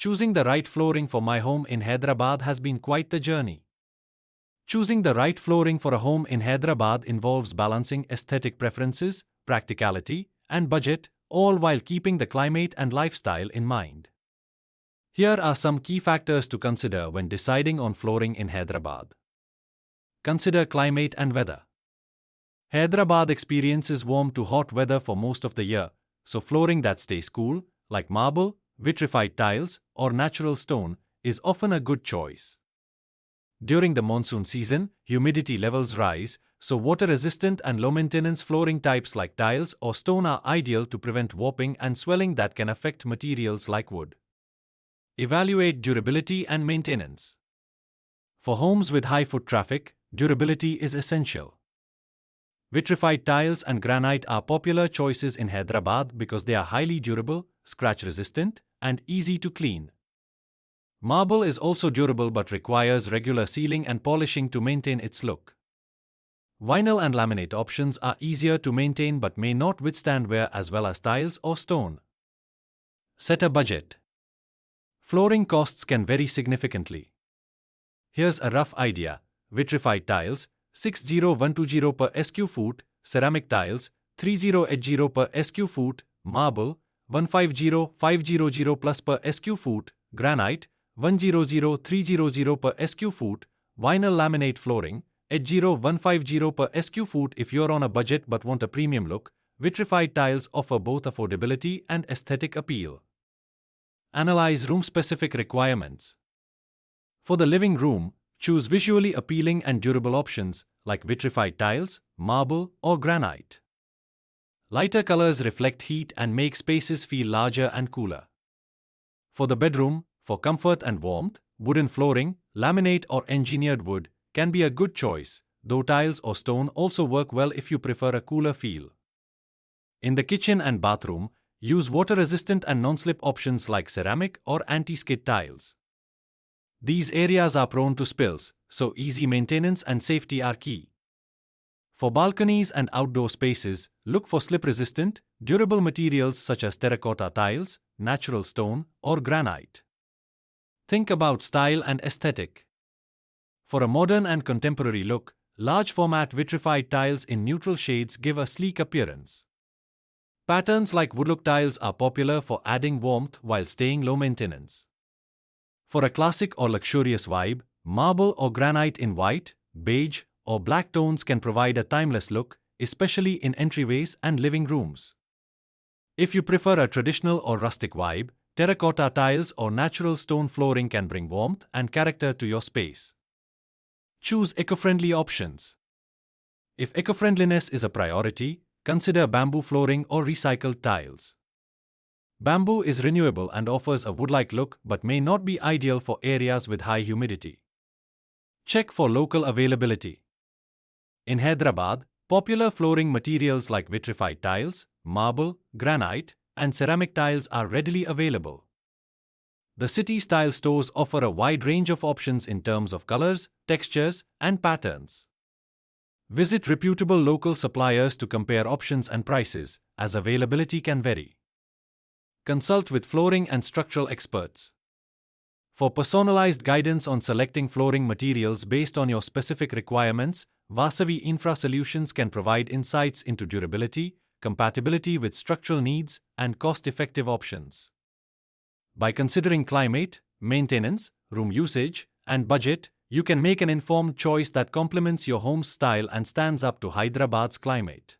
Choosing the right flooring for my home in Hyderabad has been quite the journey. Choosing the right flooring for a home in Hyderabad involves balancing aesthetic preferences, practicality, and budget, all while keeping the climate and lifestyle in mind. Here are some key factors to consider when deciding on flooring in Hyderabad. Consider climate and weather. Hyderabad experiences warm to hot weather for most of the year, so flooring that stays cool, like marble, vitrified tiles, or natural stone, is often a good choice. During the monsoon season, humidity levels rise, so water-resistant and low-maintenance flooring types like tiles or stone are ideal to prevent warping and swelling that can affect materials like wood. Evaluate durability and maintenance. For homes with high foot traffic, durability is essential. Vitrified tiles and granite are popular choices in Hyderabad because they are highly durable, scratch-resistant, and easy to clean. Marble is also durable but requires regular sealing and polishing to maintain its look. Vinyl and laminate options are easier to maintain but may not withstand wear as well as tiles or stone. Set a budget. Flooring costs can vary significantly. Here's a rough idea: vitrified tiles, 60120 per sq foot, ceramic tiles, 3080 per sq foot, marble, 150500 plus per sq foot, granite, 100300 per sq foot, vinyl laminate flooring, 80150 per sq foot. If you're on a budget but want a premium look, vitrified tiles offer both affordability and aesthetic appeal. Analyze room-specific requirements. For the living room, choose visually appealing and durable options like vitrified tiles, marble, or granite. Lighter colors reflect heat and make spaces feel larger and cooler. For the bedroom, for comfort and warmth, wooden flooring, laminate or engineered wood can be a good choice, though tiles or stone also work well if you prefer a cooler feel. In the kitchen and bathroom, use water-resistant and non-slip options like ceramic or anti-skid tiles. These areas are prone to spills, so easy maintenance and safety are key. For balconies and outdoor spaces, look for slip-resistant, durable materials such as terracotta tiles, natural stone, or granite. Think about style and aesthetic. For a modern and contemporary look, large-format vitrified tiles in neutral shades give a sleek appearance. Patterns like woodlook tiles are popular for adding warmth while staying low maintenance. For a classic or luxurious vibe, marble or granite in white, beige, or black tones can provide a timeless look, especially in entryways and living rooms. If you prefer a traditional or rustic vibe, terracotta tiles or natural stone flooring can bring warmth and character to your space. Choose eco-friendly options. If eco-friendliness is a priority, consider bamboo flooring or recycled tiles. Bamboo is renewable and offers a wood-like look but may not be ideal for areas with high humidity. Check for local availability. In Hyderabad, popular flooring materials like vitrified tiles, marble, granite, and ceramic tiles are readily available. The city-style stores offer a wide range of options in terms of colors, textures, and patterns. Visit reputable local suppliers to compare options and prices, as availability can vary. Consult with flooring and structural experts. For personalized guidance on selecting flooring materials based on your specific requirements, Vasavi Infra Solutions can provide insights into durability, compatibility with structural needs, and cost-effective options. By considering climate, maintenance, room usage, and budget, you can make an informed choice that complements your home's style and stands up to Hyderabad's climate.